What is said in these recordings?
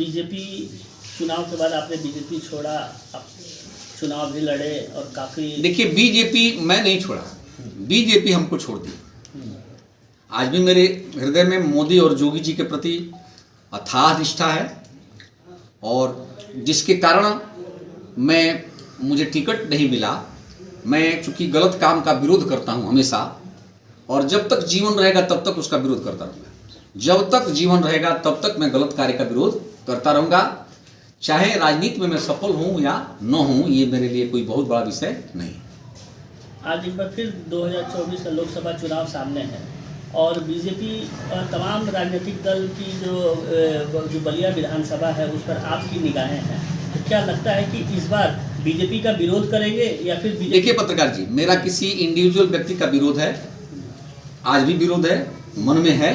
BJP चुनाव के बाद आपने बीजेपी छोड़ा, आप चुनाव भी लड़े और काफ़ी। देखिए, बीजेपी मैं नहीं छोड़ा, बीजेपी हमको छोड़ दी। आज भी मेरे हृदय में मोदी और जोगी जी के प्रति अथाह निष्ठा है, और जिसके कारण मुझे टिकट नहीं मिला। मैं चूंकि गलत काम का विरोध करता हूं हमेशा, और जब तक जीवन रहेगा तब तक उसका विरोध करता रहूँगा। जब तक जीवन रहेगा तब तक मैं गलत कार्य का विरोध करता रहूँगा, चाहे राजनीति में मैं सफल हूँ या न हूँ, ये मेरे लिए कोई बहुत बड़ा विषय नहीं। आज एक बार फिर 2024 का लोकसभा चुनाव सामने है, और बीजेपी और तमाम राजनीतिक दल की जो बलिया विधानसभा है उस पर आपकी निगाहें हैं। तो क्या लगता है कि इस बार बीजेपी का विरोध करेंगे या फिर बीजेपी? देखिए पत्रकार जी, मेरा किसी इंडिविजुअल व्यक्ति का विरोध है, आज भी विरोध है, मन में है,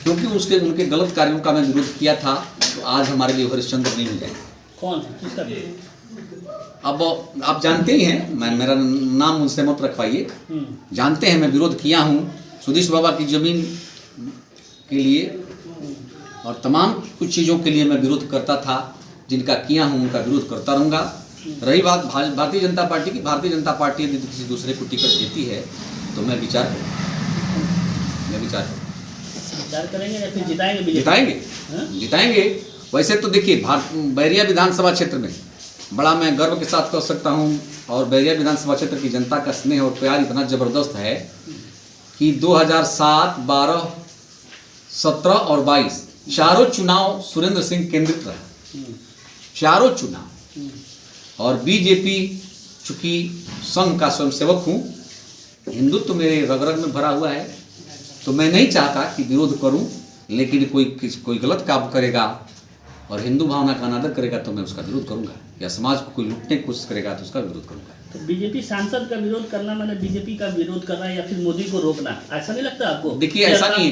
क्योंकि उनके गलत कार्यों का मैं विरोध किया था। तो आज हमारे लिए हरिश्चंद्र नहीं हो जाएगा। कौन है, किसका विरोध? अब आप जानते ही हैं, मेरा नाम उनसे मत रखवाइए। जानते हैं मैं विरोध किया हूँ सुधीश बाबा की जमीन के लिए, और तमाम कुछ चीज़ों के लिए मैं विरोध करता था। जिनका किया हूँ उनका विरोध करता रहूँगा। रही बात भारतीय जनता पार्टी की, भारतीय जनता पार्टी यदि किसी दूसरे को टिकट देती है तो मैं विचार करेंगे या फिर जिताएंगे? जिताएंगे। वैसे तो देखिए, बैरिया विधानसभा क्षेत्र में बड़ा मैं गर्व के साथ कह सकता हूँ, और बैरिया विधानसभा क्षेत्र की जनता का स्नेह और प्यार इतना ज़बरदस्त है कि 2007, 12, 17 और 22 चारों चुनाव सुरेंद्र सिंह केंद्रित रहा, चारों चुनाव। और बीजेपी, चूंकि संघ का स्वयंसेवक हूँ, हिंदुत्व मेरे रग रग में भरा हुआ है, तो मैं नहीं चाहता कि विरोध करूं, लेकिन कोई गलत काम करेगा और हिंदू भावना का अनादर करेगा तो मैं उसका विरोध करूंगा, या समाज को कोई लूटने की कोशिश करेगा तो उसका विरोध करूंगा। तो बीजेपी सांसद का विरोध करना मैंने बीजेपी का विरोध करना या फिर मोदी को रोकना, ऐसा नहीं लगता आपको? देखिए, ऐसा नहीं है।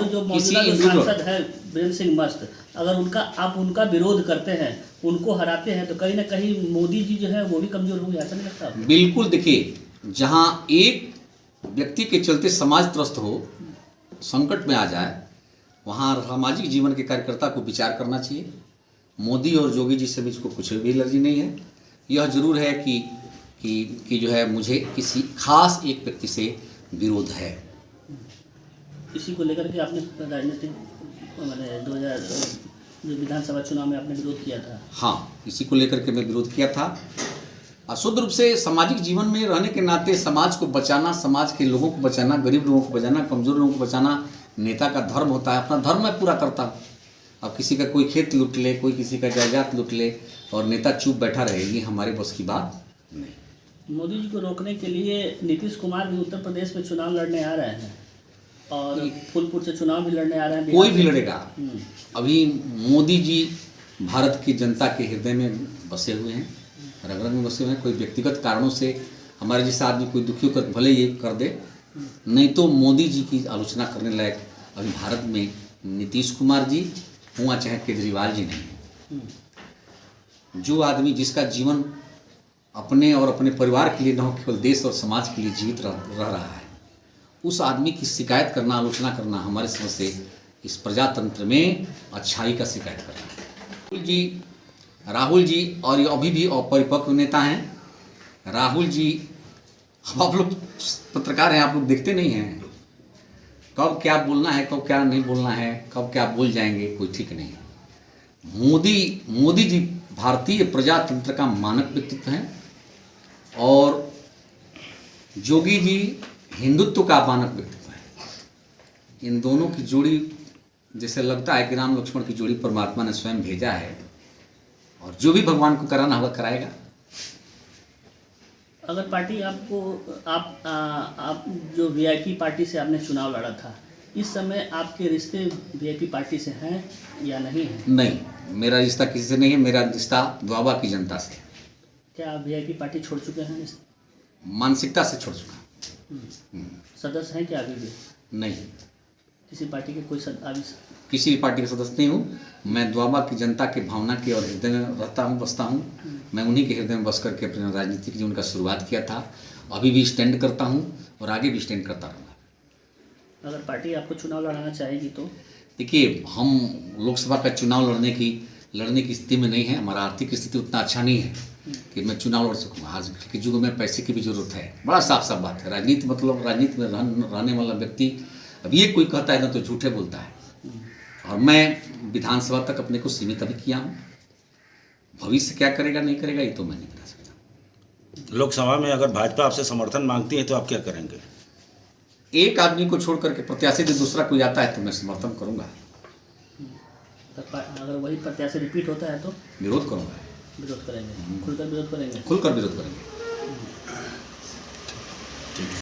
जो सांसद है वीरेंद्र सिंह मस्त, अगर आप उनका विरोध करते हैं, उनको हराते हैं, तो कहीं ना कहीं मोदी जी जो है वो भी कमजोर होंगे, ऐसा नहीं लगता आपको? बिल्कुल। देखिए, जहाँ एक व्यक्ति के चलते समाज त्रस्त हो, संकट में आ जाए, वहाँ सामाजिक जीवन के कार्यकर्ता को विचार करना चाहिए। मोदी और जोगी जी से भी इसको कुछ भी एलर्जी नहीं है। यह जरूर है कि जो है मुझे किसी खास एक व्यक्ति से विरोध है। इसी को लेकर के आपने राजनीतिक मैंने 2000 जो विधानसभा चुनाव में आपने विरोध किया था? हाँ, इसी को लेकर के मैं विरोध किया था। शुद्ध रूप से सामाजिक जीवन में रहने के नाते समाज को बचाना, समाज के लोगों को बचाना, गरीब लोगों को बचाना, कमजोर लोगों को बचाना नेता का धर्म होता है। अपना धर्म मैं पूरा करता हूँ। अब किसी का कोई खेत लूट ले, कोई किसी का जायदाद लूट ले और नेता चुप बैठा रहे, ये हमारे बस की बात नहीं। मोदी जी को रोकने के लिए नीतीश कुमार भी उत्तर प्रदेश में चुनाव लड़ने आ रहे हैं, और फूलपुर से चुनाव भी लड़ने आ रहे हैं। कोई भी लड़ेगा। अभी मोदी जी भारत की जनता के हृदय में बसे हुए हैं, रग रग में बसे हुए हैं। कोई व्यक्तिगत कारणों से हमारे जैसा आदमी कोई दुखी होकर भले ये कर दे, नहीं तो मोदी जी की आलोचना करने लायक अभी भारत में नीतीश कुमार जी हुआ चाहे केजरीवाल जी नहीं है। जो आदमी जिसका जीवन अपने और अपने परिवार के लिए न केवल देश और समाज के लिए जीवित रह रहा है, उस आदमी की शिकायत करना, आलोचना करना हमारे समझ से इस प्रजातंत्र में अच्छाई का शिकायत करना। राहुल जी और ये अभी भी अपरिपक्व नेता हैं। राहुल जी, आप लोग पत्रकार हैं, आप लोग देखते नहीं हैं कब क्या बोलना है, कब क्या नहीं बोलना है, कब क्या बोल जाएंगे, कोई ठीक नहीं है। मोदी जी भारतीय प्रजातंत्र का मानक व्यक्तित्व हैं, और जोगी जी हिंदुत्व का मानक व्यक्तित्व है। इन दोनों की जोड़ी जैसे लगता है कि राम लक्ष्मण की जोड़ी परमात्मा ने स्वयं भेजा है, और जो भी भगवान को कराना होगा कराएगा। अगर पार्टी आपको आप जो वीआईपी पार्टी से आपने चुनाव लड़ा था, इस समय आपके रिश्ते वीआईपी पार्टी से हैं या नहीं हैं? नहीं, मेरा रिश्ता किसी से नहीं है। मेरा रिश्ता द्वाबा की जनता से। क्या आप वीआईपी पार्टी छोड़ चुके हैं? मानसिकता से छोड़ चुका। सदस्य हैं क्या अभी भी? नहीं, किसी पार्टी के कोई किसी भी पार्टी का सदस्य नहीं हूँ। मैं द्वाबा की जनता के भावना के और हृदय में रहता हूँ, बसता हूँ। मैं उन्हीं के हृदय में बस करके अपने राजनीतिक जीवन का शुरुआत किया था। अभी भी स्टैंड करता हूँ और आगे भी स्टैंड करता रहूँगा। अगर पार्टी आपको चुनाव लड़ाना चाहेगी तो? देखिए, हम लोकसभा का चुनाव लड़ने की स्थिति में नहीं है। हमारा आर्थिक स्थिति उतना अच्छा नहीं है कि मैं चुनाव लड़ सकूँ। आज के युग में पैसे की भी जरूरत है। बड़ा साफ साफ बात है। राजनीति मतलब राजनीति में रहने वाला व्यक्ति, अब ये कोई कहता है ना तो झूठे बोलता है। और मैं विधानसभा तक अपने को सीमित अभी किया हूँ। भविष्य क्या करेगा नहीं करेगा ये तो मैं नहीं बता सकता। लोकसभा में अगर भाजपा आपसे समर्थन मांगती है तो आप क्या करेंगे? एक आदमी को छोड़ करके प्रत्याशी यदि दूसरा कोई आता है तो मैं समर्थन करूंगा। अगर वही प्रत्याशी रिपीट होता है तो विरोध करूंगा। विरोध करेंगे, खुलकर विरोध करेंगे। खुलकर विरोध करेंगे।